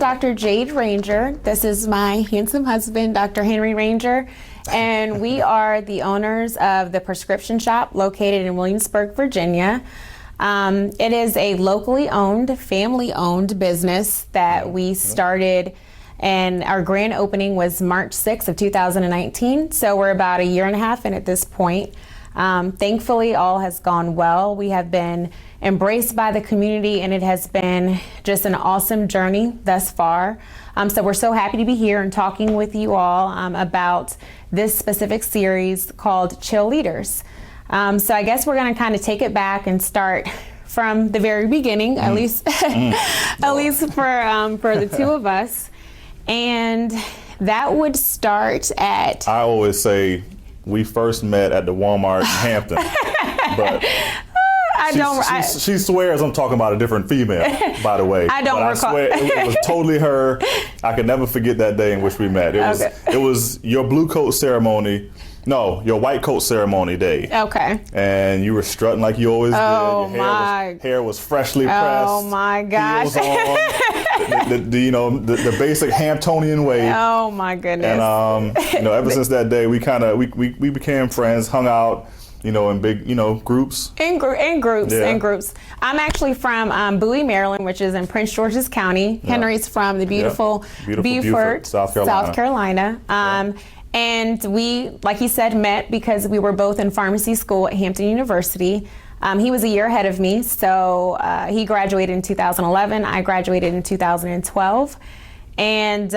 Dr. Jade Ranger. This is my handsome husband, Dr. Henry Ranger, and we are the owners of the Prescription Shop located in Williamsburg, Virginia. It is a locally owned, family-owned business that we started, and our grand opening was March 6th of 2019, so we're about a year and a half in at this point. Thankfully, all has gone well. We have been embraced by the community, and it has been just an awesome journey thus far. So we're so happy to be here and talking with you all about this specific series called Chill Leaders. So I guess we're going to kind of take it back and start from the very beginning, at least at least for the two of us. And that would start at... I always say we first met at the Walmart in Hampton, but she swears I'm talking about a different female, by the way. I don't recall. I swear it was totally her. I can never forget that day in which we met. It was your blue coat ceremony. No, your white coat ceremony day. Okay. And you were strutting like you always did. Oh, Your hair was freshly pressed. Oh my gosh. Heels on. the basic Hamptonian way. Oh my goodness. And ever since that day, we became friends, hung out, in big, groups. In groups. I'm actually from Bowie, Maryland, which is in Prince George's County. Yeah. Henry's from the beautiful Beaufort, South Carolina. And we, like he said, met because we were both in pharmacy school at Hampton University. He was a year ahead of me, so he graduated in 2011. I graduated in 2012. And,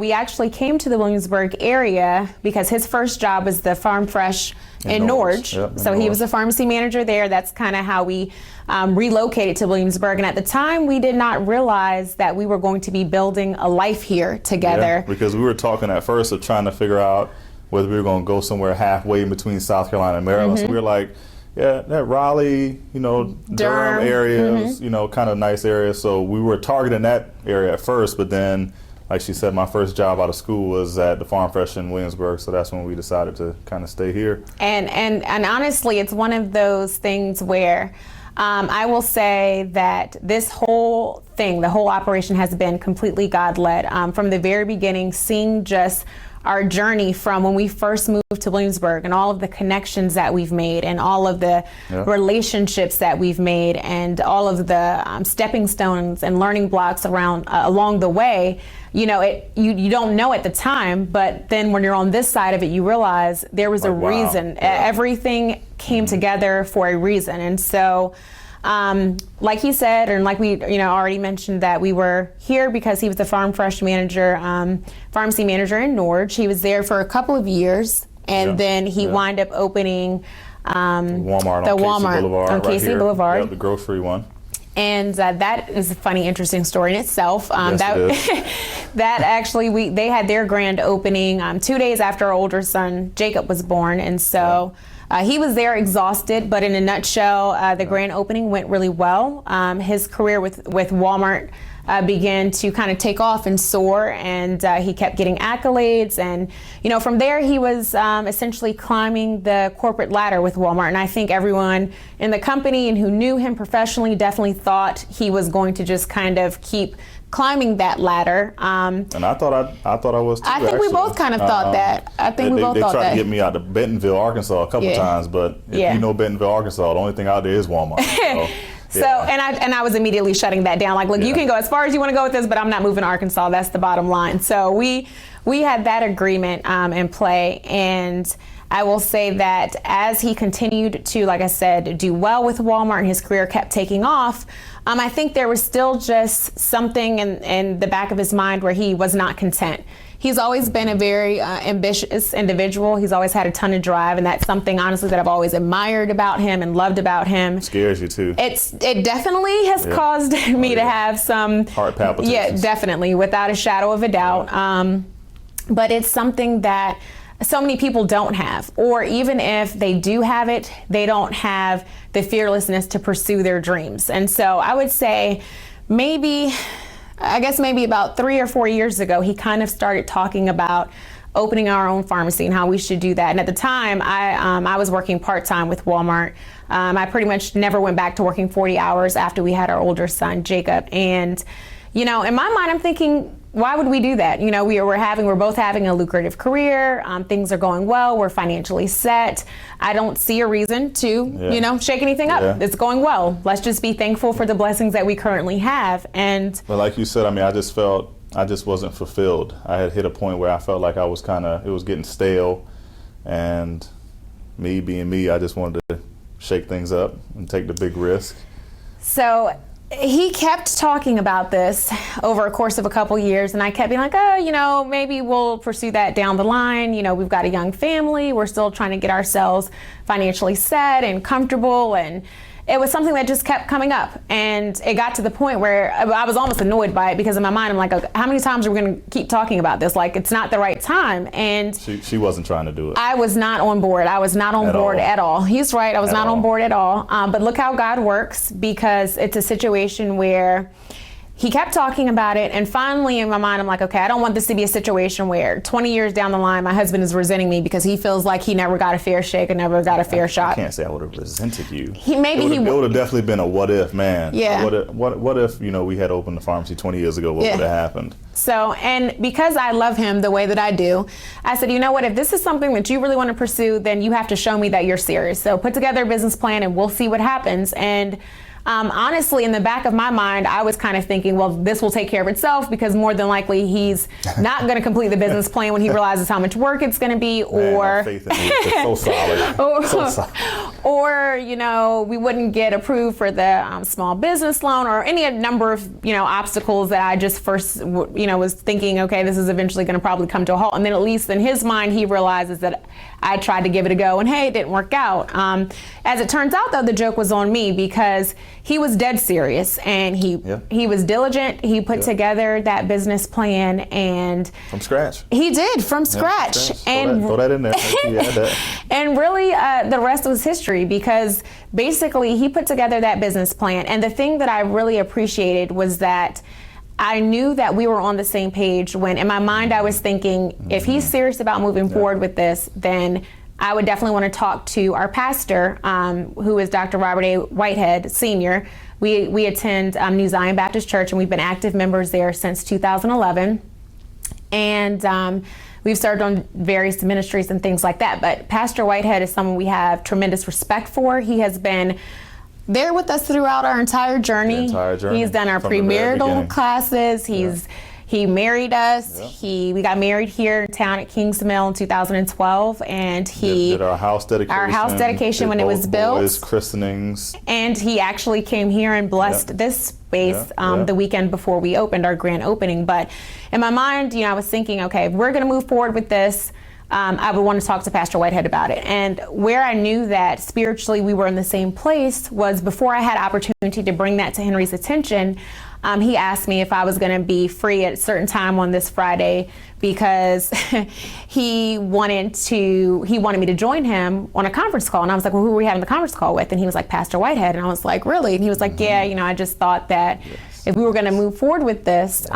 we actually came to the Williamsburg area because his first job was the Farm Fresh in Norge. Yep, so he was a pharmacy manager there. That's kind of how we relocated to Williamsburg. And at the time, we did not realize that we were going to be building a life here together. Yeah, because we were talking at first of trying to figure out whether we were going to go somewhere halfway in between South Carolina and Maryland. So we were like, yeah, that Raleigh, Durham area, was, kind of nice area. So we were targeting that area at first, but then, like she said, my first job out of school was at the Farm Fresh in Williamsburg. So that's when we decided to kind of stay here. And honestly, it's one of those things where I will say that this whole thing, the whole operation has been completely God-led. From the very beginning, seeing just our journey from when we first moved to Williamsburg and all of the connections that we've made and all of the relationships that we've made and all of the stepping stones and learning blocks along the way, you don't know at the time, but then when you're on this side of it, you realize there was a reason. Yeah. Everything came together for a reason. And so, like he said, and like we already mentioned, that we were here because he was the Farm Fresh manager, pharmacy manager in Norge. He was there for a couple of years, and then he wound up opening Walmart on Casey Boulevard. Yeah, the grocery one. And that is a funny, interesting story in itself. That actually, they had their grand opening 2 days after our older son Jacob was born, and so. He was there exhausted, but in a nutshell, the grand opening went really well. His career with Walmart began to kind of take off and soar, and he kept getting accolades. And, from there, he was essentially climbing the corporate ladder with Walmart. And I think everyone in the company and who knew him professionally definitely thought he was going to just kind of keep climbing that ladder. And I thought I was too. I think we both kind of thought that. I think we both thought that. They tried to get me out to Bentonville, Arkansas a couple times, but if you know Bentonville, Arkansas, the only thing out there is Walmart. So, and I was immediately shutting that down. Like, look, you can go as far as you want to go with this, but I'm not moving to Arkansas. That's the bottom line. So we had that agreement in play, and I will say that as he continued to, like I said, do well with Walmart and his career kept taking off, I think there was still just something in the back of his mind where he was not content. He's always been a very ambitious individual. He's always had a ton of drive, and that's something, honestly, that I've always admired about him and loved about him. Scares you, too. It definitely has caused me to have some... heart palpitations. Yeah, definitely, without a shadow of a doubt. But it's something that so many people don't have, or even if they do have it, they don't have the fearlessness to pursue their dreams. And so I would say maybe about 3 or 4 years ago, he kind of started talking about opening our own pharmacy and how we should do that. And at the time, I was working part-time with Walmart. I pretty much never went back to working 40 hours after we had our older son, Jacob. And in my mind, I'm thinking, why would we do that? We're both having a lucrative career. Things are going well. We're financially set. I don't see a reason to, shake anything up. Yeah. It's going well. Let's just be thankful for the blessings that we currently have. And but like you said, I just felt I just wasn't fulfilled. I had hit a point where I felt like it was getting stale, and me being me, I just wanted to shake things up and take the big risk. So he kept talking about this over a course of a couple years, and I kept being like, maybe we'll pursue that down the line. We've got a young family. We're still trying to get ourselves financially set and comfortable, and it was something that just kept coming up. And it got to the point where I was almost annoyed by it, because in my mind, I'm like, okay, how many times are we going to keep talking about this? Like, it's not the right time. And she wasn't trying to do it. I was not on board. I was not on board at all. He's right. I was not on board at all. But look how God works, because it's a situation where he kept talking about it, and finally in my mind, I'm like, okay, I don't want this to be a situation where 20 years down the line, my husband is resenting me because he feels like he never got a fair shake and never got a fair shot. I can't say I would have resented you. It would have definitely been a what if, man. Yeah. What if we had opened the pharmacy 20 years ago? What would have happened? So, and because I love him the way that I do, I said, you know what, if this is something that you really want to pursue, then you have to show me that you're serious. So put together a business plan and we'll see what happens. And honestly, in the back of my mind, I was kind of thinking, well, this will take care of itself, because more than likely he's not going to complete the business plan when he realizes how much work it's going to be, or faith in you is so solid. Or we wouldn't get approved for the small business loan, or any number of obstacles that I just first was thinking, okay, this is eventually going to probably come to a halt. And then at least in his mind, he realizes that I tried to give it a go, and hey, it didn't work out. As it turns out, though, the joke was on me, because he was dead serious, and he was diligent. He put together that business plan, and from scratch. He did, from scratch. And throw that in there. And really, the rest was history, because basically he put together that business plan. And the thing that I really appreciated was that I knew that we were on the same page, when in my mind I was thinking, if he's serious about moving forward with this, then I would definitely want to talk to our pastor, who is Dr. Robert A. Whitehead, Sr. We attend New Zion Baptist Church, and we've been active members there since 2011. And we've served on various ministries and things like that. But Pastor Whitehead is someone we have tremendous respect for. He has been there with us throughout our entire journey. He's done our premarital classes. He married us. Yeah. We got married here in town at Kings Mill in 2012, and he did our house dedication. When it was built. Boys' christenings. And he actually came here and blessed this space the weekend before we opened, our grand opening. But in my mind, I was thinking, okay, if we're going to move forward with this, I would want to talk to Pastor Whitehead about it. And where I knew that spiritually we were in the same place was before I had opportunity to bring that to Henry's attention. He asked me if I was going to be free at a certain time on this Friday, because he wanted me to join him on a conference call. And I was like, well, who are we having the conference call with? And he was like, Pastor Whitehead. And I was like, really? And he was like, yeah, I just thought that if we were going to move forward with this,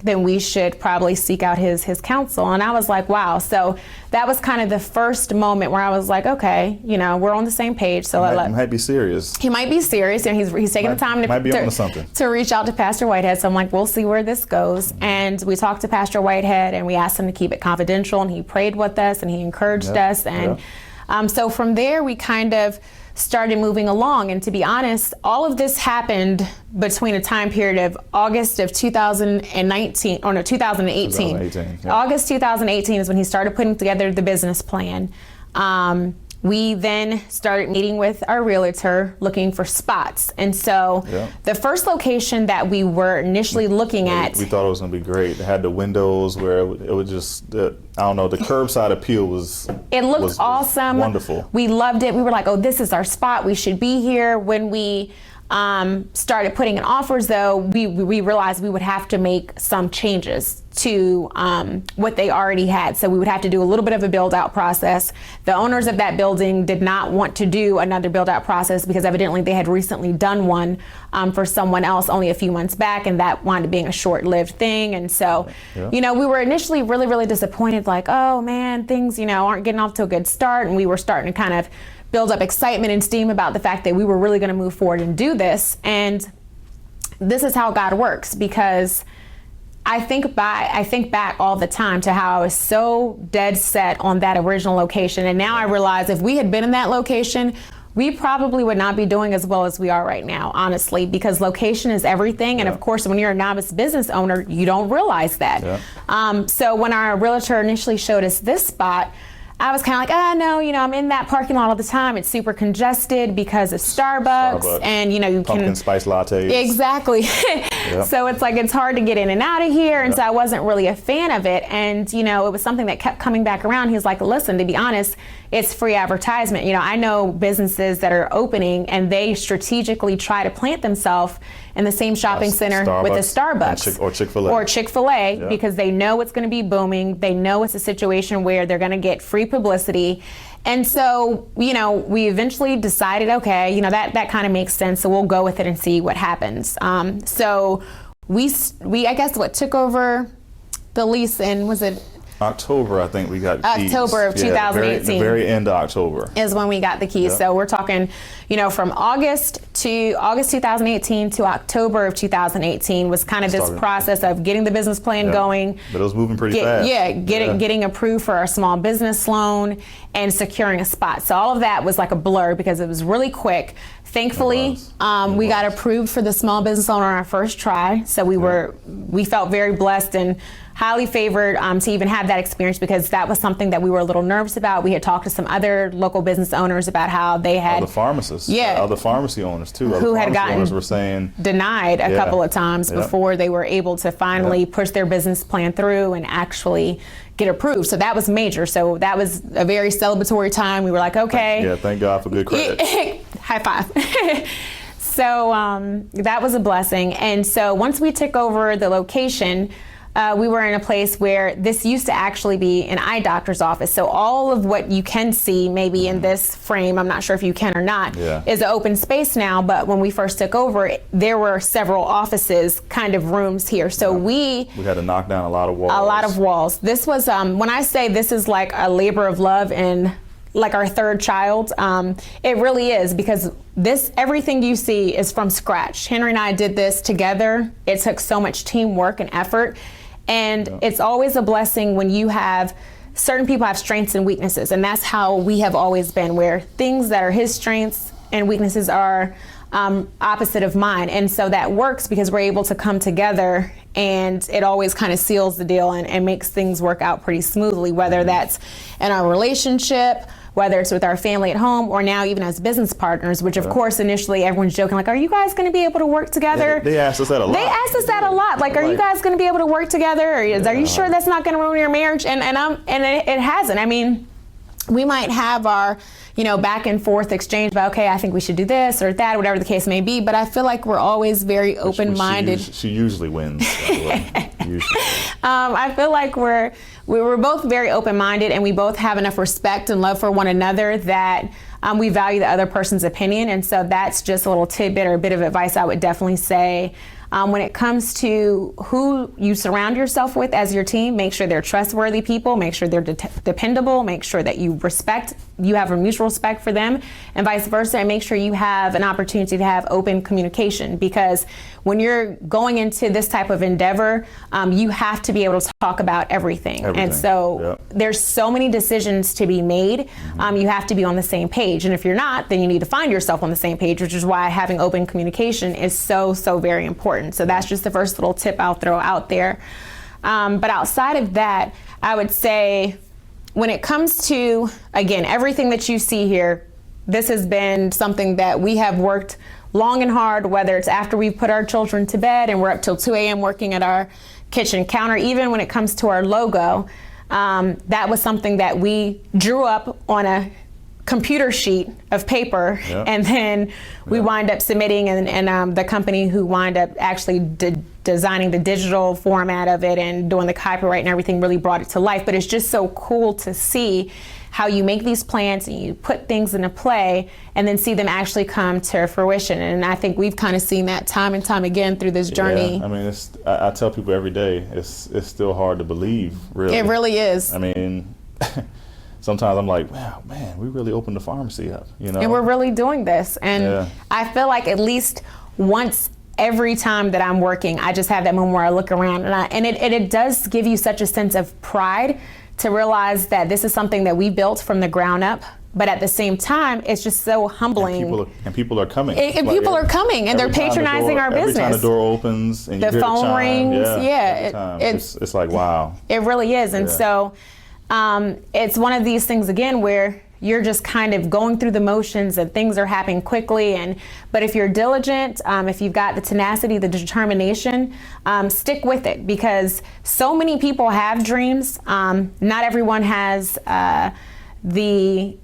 then we should probably seek out his counsel. And I was like, wow. So that was kind of the first moment where I was like, okay, we're on the same page. So he might be serious. He might be serious, and he's taking the time to reach out to Pastor Whitehead. So I'm like, we'll see where this goes. And we talked to Pastor Whitehead, and we asked him to keep it confidential, and he prayed with us, and he encouraged us. And so from there, we kind of started moving along. And to be honest, all of this happened between a time period of August of 2018. August 2018 is when he started putting together the business plan. We then started meeting with our realtor looking for spots. And so the first location that we were initially looking at, we thought it was going to be great. It had the windows where it would just, the curbside appeal was awesome. Wonderful. We loved it. We were like, oh, this is our spot. We should be here. When we started putting in offers, though, we realized we would have to make some changes to what they already had. So we would have to do a little bit of a build out process. The owners of that building did not want to do another build out process, because evidently they had recently done one for someone else only a few months back, and that wound up being a short-lived thing. And so, we were initially really, really disappointed, like, oh man, things, aren't getting off to a good start. And we were starting to kind of build up excitement and steam about the fact that we were really going to move forward and do this. And this is how God works, because I think back all the time to how I was so dead set on that original location. And now I realize if we had been in that location, we probably would not be doing as well as we are right now, honestly, because location is everything. And of course, when you're a novice business owner, you don't realize that. So when our realtor initially showed us this spot, I was kind of like, no, I'm in that parking lot all the time. It's super congested because of Starbucks. And you can pumpkin spice lattes. Exactly. So it's like, it's hard to get in and out of here. And so I wasn't really a fan of it. And, it was something that kept coming back around. He was like, listen, to be honest, it's free advertisement. I know businesses that are opening and they strategically try to plant themselves in the same shopping center with a Starbucks or Chick-fil-A because they know it's going to be booming. They know it's a situation where they're going to get free publicity. And so, we eventually decided, okay, that kind of makes sense. So we'll go with it and see what happens. So we I guess took over the lease was it October, I think we got keys. October of 2018. The very end of October is when we got the keys. So we're talking, from August 2018 to October of 2018 was kind of this process of getting the business plan going. But it was moving pretty fast. Getting approved for our small business loan and securing a spot. So all of that was like a blur because it was really quick. Thankfully, we got approved for the small business loan on our first try. So we felt very blessed and highly favored to even have that experience, because that was something that we were a little nervous about. We had talked to some other local business owners about how they had other pharmacists, other pharmacy owners too, who had gotten were saying denied a couple of times before they were able to finally push their business plan through and actually get approved. So that was major. So that was a very celebratory time. We were like, okay. Thank God for good credit. High five. So that was a blessing. And so once we took over the location, we were in a place where this used to actually be an eye doctor's office. So all of what you can see maybe in this frame, I'm not sure if you can or not, is an open space now. But when we first took over, there were several offices, kind of rooms here. So we had to knock down a lot of walls. A lot of walls. This was, when I say this is like a labor of love and like our third child, it really is, because everything you see is from scratch. Henry and I did this together. It took so much teamwork and effort. And it's always a blessing when you have certain people have strengths and weaknesses. And that's how we have always been, where things that are his strengths and weaknesses are opposite of mine. And so that works because we're able to come together, and it always kind of seals the deal and makes things work out pretty smoothly, whether that's in our relationship, whether it's with our family at home, or now even as business partners, which of course initially everyone's joking like, are you guys going to be able to work together? They asked us that a lot. Like, are you guys going to be able to work together? Or are you sure that's not going to ruin your marriage? And it hasn't. I mean, we might have our, back and forth exchange about, okay, I think we should do this or that, whatever the case may be. But I feel like we're always very open-minded. She usually wins, by the way. Usually. I feel like we were both very open-minded, and we both have enough respect and love for one another that we value the other person's opinion. And so that's just a little tidbit or a bit of advice I would definitely say. When it comes to who you surround yourself with as your team, make sure they're trustworthy people, make sure they're dependable, make sure that you have a mutual respect for them, and vice versa, and make sure you have an opportunity to have open communication, because when you're going into this type of endeavor, you have to be able to talk about everything. And so there's so many decisions to be made. You have to be on the same page. And if you're not, then you need to find yourself on the same page, which is why having open communication is so very important. So that's just the first little tip I'll throw out there. But outside of that, I would say when it comes to, again, everything that you see here, this has been something that we have worked long and hard, whether it's after we've put our children to bed and we're up till 2 a.m. working at our kitchen counter. Even when it comes to our logo, that was something that we drew up on a computer sheet of paper, and then we wind up submitting, and the company who wind up actually designing the digital format of it and doing the copyright and everything really brought it to life. But it's just so cool to see how you make these plans and you put things into play and then see them actually come to fruition. And I think we've kind of seen that time and time again through this journey. I mean, I tell people every day, it's still hard to believe, really. It really is. I mean, sometimes I'm like, wow, man, we really opened the pharmacy up, And we're really doing this. And I feel like at least once every time that I'm working, I just have that moment where I look around and it does give you such a sense of pride to realize that this is something that we built from the ground up. But at the same time, it's just so humbling. And people are coming. People are coming, and they're patronizing our business. Every time the door opens and the phone rings, it's like, wow. It really is. And so it's one of these things, again, where you're just kind of going through the motions and things are happening quickly. But if you're diligent, if you've got the tenacity, the determination, stick with it, because so many people have dreams. Not everyone has the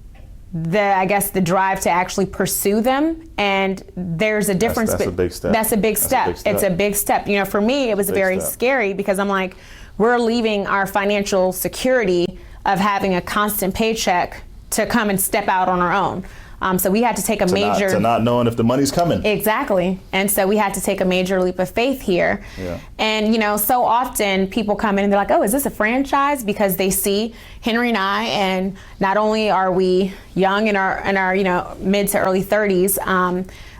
drive to actually pursue them, and there's a difference. That's a big step. That's a big step. It's a big step. You know, for me, it was very scary, because I'm like, we're leaving our financial security of having a constant paycheck to come and step out on our own. So we had to take to not knowing if the money's coming. Exactly. And so we had to take a major leap of faith here. Yeah. And, you know, so often people come in and they're like, oh, is this a franchise? Because they see Henry and I, and not only are we young in our you know, mid to early 30s,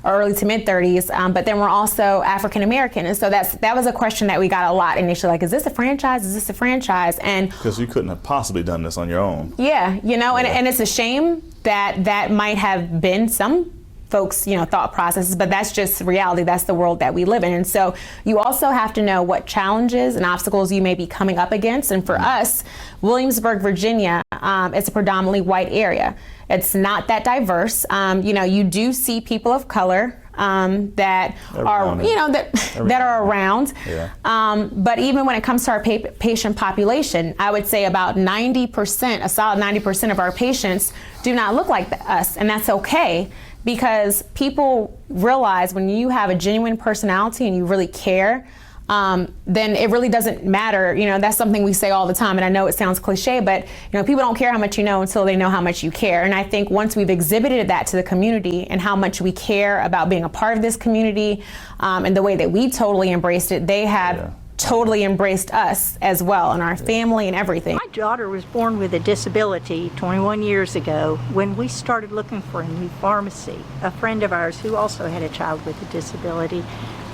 or early to mid 30s, but then we're also African American. And so that was a question that we got a lot initially, like, is this a franchise? Is this a franchise? And because you couldn't have possibly done this on your own. Yeah, you know, and it's a shame that might have been some folks, you know, thought processes, but that's just reality. That's the world that we live in. And so you also have to know what challenges and obstacles you may be coming up against. And for us, Williamsburg, Virginia, it's a predominantly white area. It's not that diverse. You know, you do see people of color that are, you know, that are around. Yeah. But even when it comes to our patient population, I would say about 90%, a solid 90% of our patients do not look like us, and that's okay, because people realize when you have a genuine personality and you really care, then it really doesn't matter. You know, that's something we say all the time, and I know it sounds cliche, but you know, people don't care how much you know until they know how much you care. And I think once we've exhibited that to the community and how much we care about being a part of this community, and the way that we totally embraced it, they have totally embraced us as well, and our family and everything. My daughter was born with a disability 21 years ago. When we started looking for a new pharmacy, a friend of ours who also had a child with a disability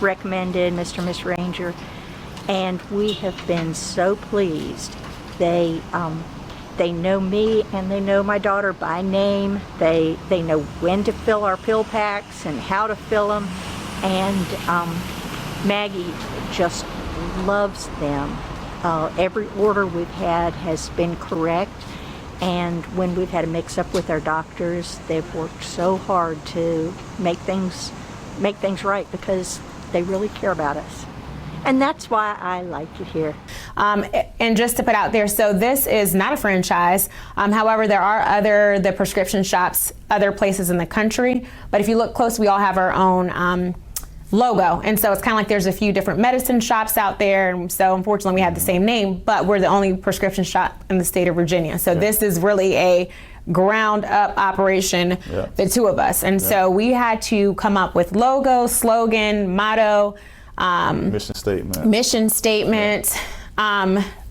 recommended Mr. and Miss Ranger, and we have been so pleased. They know me and they know my daughter by name. They know when to fill our pill packs and how to fill them, and Maggie just loves them. Every order we've had has been correct, and when we've had a mix-up with our doctors, they've worked so hard to make things right, because they really care about us. And that's why I like it here. And just to put out there, so this is not a franchise. However, there are the prescription shops, other places in the country. But if you look close, we all have our own logo. And so it's kind of like there's a few different medicine shops out there. And so unfortunately we have the same name, but we're the only prescription shop in the state of Virginia. So this is really a ground up operation, the two of us. And so we had to come up with logo, slogan, motto, mission statement.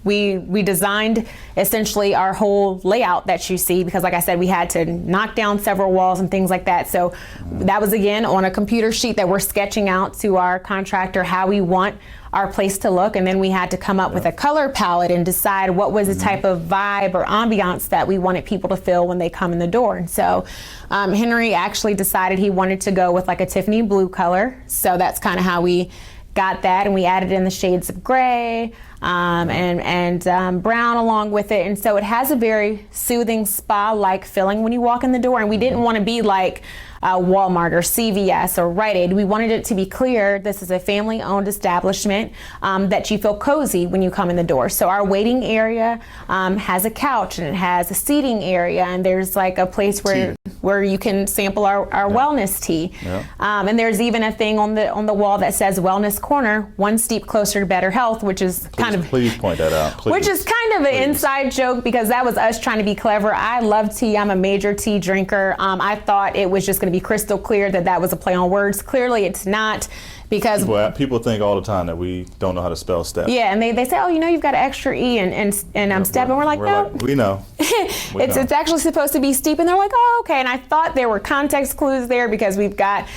We designed essentially our whole layout that you see, because like I said, we had to knock down several walls and things like that. So that was, again, on a computer sheet that we're sketching out to our contractor how we want our place to look, and then we had to come up with a color palette and decide what was the type of vibe or ambiance that we wanted people to feel when they come in the door. And so Henry actually decided he wanted to go with like a Tiffany blue color, so that's kind of how we got that, and we added in the shades of gray and brown along with it. And so it has a very soothing spa-like feeling when you walk in the door, and we didn't want to be like Walmart or CVS or Rite Aid. We wanted it to be clear this is a family-owned establishment, that you feel cozy when you come in the door. So our waiting area has a couch, and it has a seating area, and there's like a place where you can sample our wellness tea. And there's even a thing on the wall that says Wellness Corner, one step closer to better health, which is please point that out. Please. Which is kind of an inside joke, because that was us trying to be clever. I love tea. I'm a major tea drinker. I thought it was just going to be crystal clear that was a play on words. Clearly it's not, because people think all the time that we don't know how to spell step. Yeah, and they say, oh, you know, you've got an extra E and step, and we're like, no. We know. It's actually supposed to be steep, and they're like, oh, okay. And I thought there were context clues there because we've got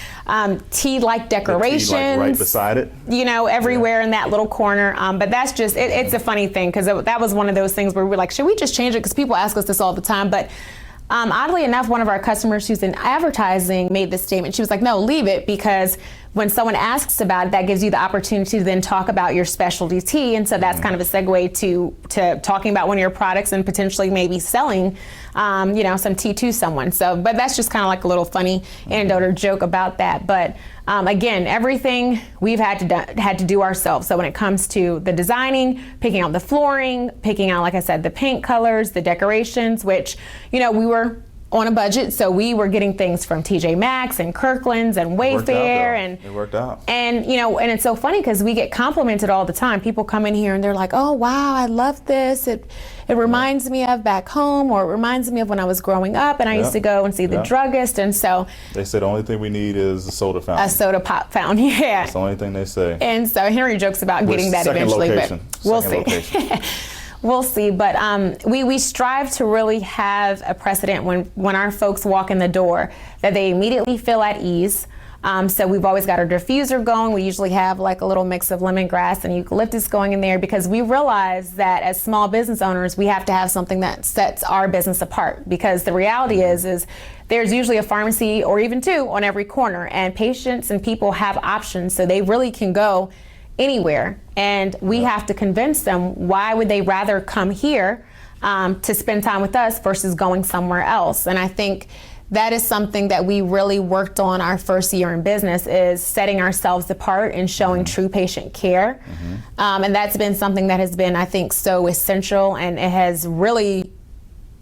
tea-like decorations, the tea, like, right beside it, everywhere in that little corner. But that's just it's a funny thing because that was one of those things where we were like, should we just change it? Because people ask us this all the time, but. Oddly enough, one of our customers who's in advertising made this statement. She was like, no, leave it, because when someone asks about it, that gives you the opportunity to then talk about your specialty tea. And so that's kind of a segue to talking about one of your products and potentially maybe selling, some tea to someone. So, but that's just kind of like a little funny anecdote or joke about that. But again, everything we've had to do ourselves. So when it comes to the designing, picking out the flooring, picking out, like I said, the paint colors, the decorations, which, we were on a budget, so we were getting things from TJ Maxx and Kirkland's and Wayfair, it worked out. And and it's so funny because we get complimented all the time. People come in here and they're like, "Oh wow, I love this. It reminds me of back home, or it reminds me of when I was growing up and I used to go and see the druggist." And so they said the only thing we need is a soda fountain. A soda pop fountain, yeah. That's the only thing they say. And so Henry jokes about getting that eventually, but we'll see. We'll see, but we strive to really have a precedent when our folks walk in the door that they immediately feel at ease. So we've always got our diffuser going. We usually have like a little mix of lemongrass and eucalyptus going in there because we realize that as small business owners, we have to have something that sets our business apart, because the reality is there's usually a pharmacy or even two on every corner, and patients and people have options, so they really can go anywhere, and we have to convince them why would they rather come here to spend time with us versus going somewhere else. And I think that is something that we really worked on our first year in business, is setting ourselves apart and showing true patient care. And that's been something that has been, I think, so essential, and it has really,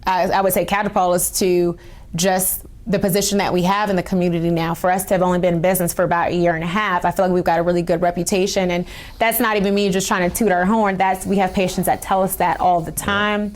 I would say, catapulted us to just the position that we have in the community now. For us to have only been in business for about a year and a half, I feel like we've got a really good reputation, and that's not even me just trying to toot our horn. We have patients that tell us that all the time.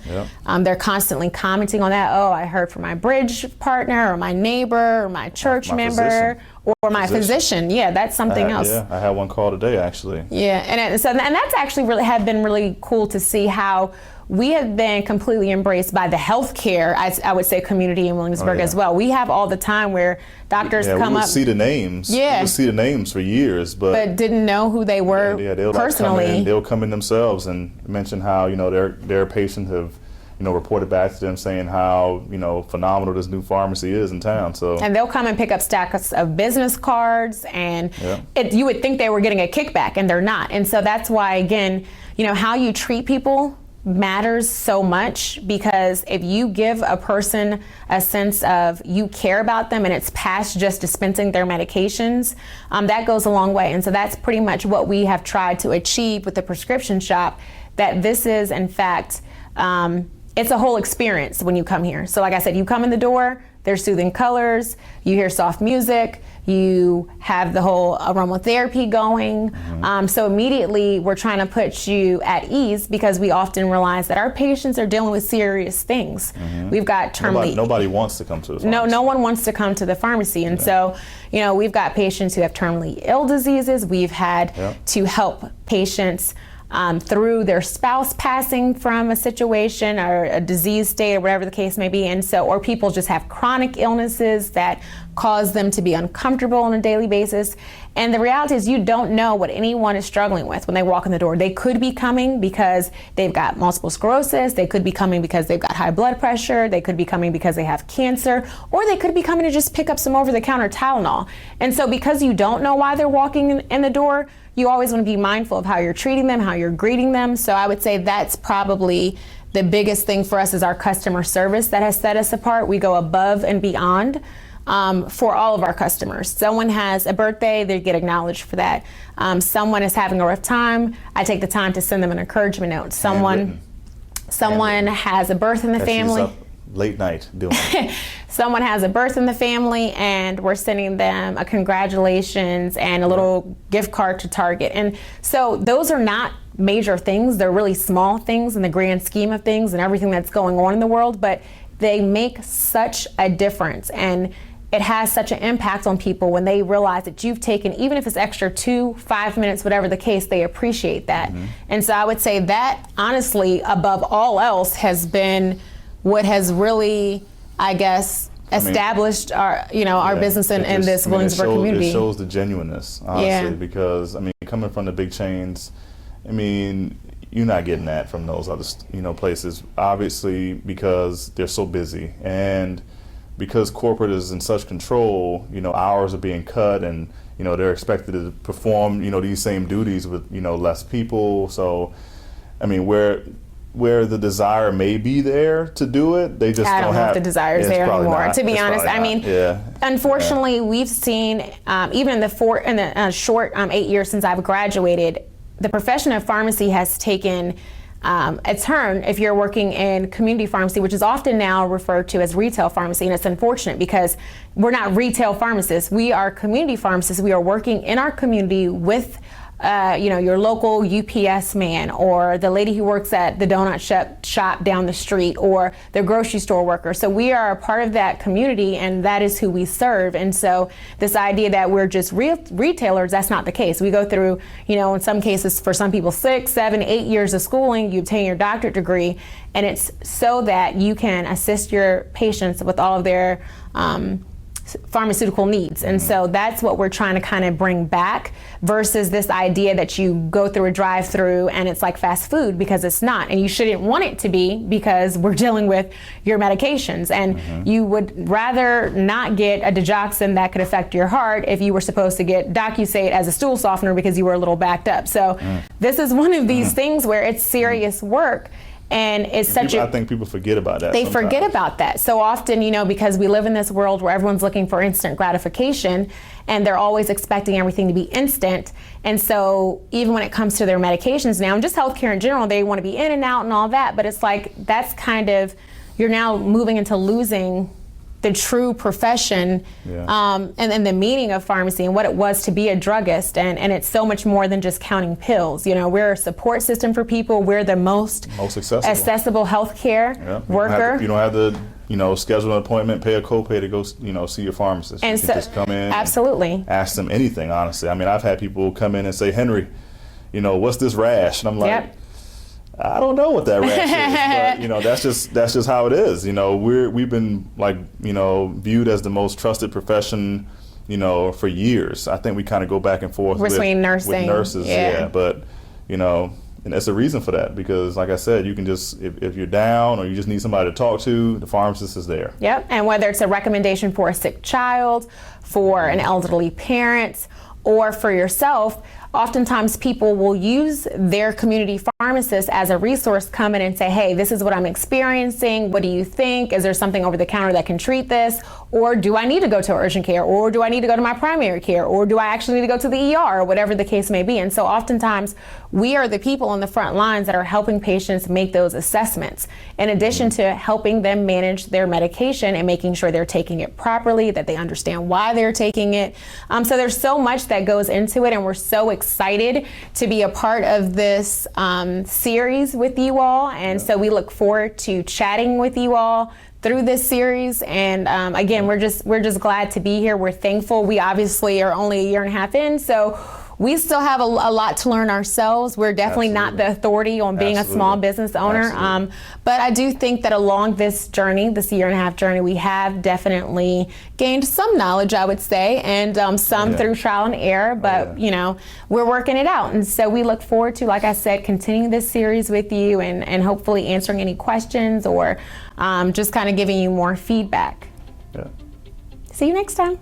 They're constantly commenting on that. Oh, I heard from my bridge partner or my neighbor or my church member or my physician. Yeah, that's something else. Yeah, I had one call today actually. Yeah, and that's actually have been really cool to see how we have been completely embraced by the healthcare, I would say, community in Williamsburg as well. We have all the time where doctors come up. We would see the names. Yeah. We would see the names for years, but didn't know who they were personally. They'll come in themselves and mention how their patients have reported back to them saying how phenomenal this new pharmacy is in town. So and they'll come and pick up stacks of business cards, and you would think they were getting a kickback, and they're not. And so that's why, again, how you treat people matters so much, because if you give a person a sense of you care about them and it's past just dispensing their medications, that goes a long way. And so that's pretty much what we have tried to achieve with the prescription shop, that this is, in fact, it's a whole experience when you come here. So like I said, you come in the door, there's soothing colors, you hear soft music, you have the whole aromatherapy going. So immediately we're trying to put you at ease, because we often realize that our patients are dealing with serious things. We've got terminally... Nobody wants to come to the pharmacy. No one wants to come to the pharmacy. And so, we've got patients who have terminally ill diseases. We've had to help patients through their spouse passing from a situation or a disease state or whatever the case may be. And so, or people just have chronic illnesses that cause them to be uncomfortable on a daily basis. And the reality is, you don't know what anyone is struggling with when they walk in the door. They could be coming because they've got multiple sclerosis. They could be coming because they've got high blood pressure. They could be coming because they have cancer, or they could be coming to just pick up some over-the-counter Tylenol. And so because you don't know why they're walking in the door, you always want to be mindful of how you're treating them, how you're greeting them. So I would say that's probably the biggest thing for us, is our customer service that has set us apart. We go above and beyond for all of our customers. Someone has a birthday, they get acknowledged for that. Someone is having a rough time, I take the time to send them an encouragement note. Someone has a birth in the family. Late night doing it. Someone has a birth in the family, and we're sending them a congratulations and a little gift card to Target. And so those are not major things. They're really small things in the grand scheme of things and everything that's going on in the world, but they make such a difference. And it has such an impact on people when they realize that you've taken, even if it's extra 2-5 minutes, whatever the case, they appreciate that. And so I would say that, honestly, above all else, has been what has really, I guess, established our business in this Williamsburg community. It shows the genuineness, honestly, because coming from the big chains, you're not getting that from those other places, obviously, because they're so busy, and because corporate is in such control, hours are being cut, and they're expected to perform these same duties with less people. So where the desire may be there to do it, they just I don't know if the desire is there anymore. To be honest, unfortunately, we've seen even in the short 8 years since I've graduated, the profession of pharmacy has taken a turn if you're working in community pharmacy, which is often now referred to as retail pharmacy. And it's unfortunate because we're not retail pharmacists. We are community pharmacists. We are working in our community with your local UPS man, or the lady who works at the donut shop down the street, or the grocery store worker. So we are a part of that community, and that is who we serve. And so this idea that we're just retailers, that's not the case. We go through, in some cases, for some people, 6, 7, 8 years of schooling. You obtain your doctorate degree, and it's so that you can assist your patients with all of their pharmaceutical needs. And so that's what we're trying to kind of bring back, versus this idea that you go through a drive-through and it's like fast food, because it's not, and you shouldn't want it to be, because we're dealing with your medications, and you would rather not get a digoxin that could affect your heart if you were supposed to get Docusate as a stool softener because you were a little backed up. So this is one of these things where it's serious work. And it's I think people forget about that. They forget about that so often, because we live in this world where everyone's looking for instant gratification, and they're always expecting everything to be instant. And so even when it comes to their medications now, and just healthcare in general, they want to be in and out and all that. But it's like, that's kind of, you're now moving into losing the true profession, and the meaning of pharmacy and what it was to be a druggist. And it's so much more than just counting pills. We're a support system for people. We're the most accessible healthcare worker. You don't have to schedule an appointment, pay a copay to go see your pharmacist. And you can just come in, absolutely, ask them anything, honestly. I've had people come in and say, Henry, what's this rash? And I'm like, I don't know what that rash is, but that's just how it is. We've been viewed as the most trusted profession, for years. I think we kind of go back and forth between nursing, with nurses, but and there's a reason for that, because like I said, you can just, if you're down or you just need somebody to talk to, the pharmacist is there. Yep, and whether it's a recommendation for a sick child, for an elderly parent, or for yourself, oftentimes people will use their community pharmacist as a resource, come in and say, hey, this is what I'm experiencing. What do you think? Is there something over the counter that can treat this? Or do I need to go to urgent care? Or do I need to go to my primary care? Or do I actually need to go to the ER? Or whatever the case may be. And so oftentimes we are the people on the front lines that are helping patients make those assessments, in addition to helping them manage their medication and making sure they're taking it properly, that they understand why they're taking it. So there's so much that goes into it, and we're so excited to be a part of this series with you all. And so we look forward to chatting with you all through this series. And again, we're just glad to be here. We're thankful. We obviously are only a year and a half in, so we still have a lot to learn ourselves. We're definitely not the authority on being a small business owner. But I do think that along this journey, this year and a half journey, we have definitely gained some knowledge, I would say, and some through trial and error. But, we're working it out. And so we look forward to, like I said, continuing this series with you, and hopefully answering any questions, or just kind of giving you more feedback. Yeah. See you next time.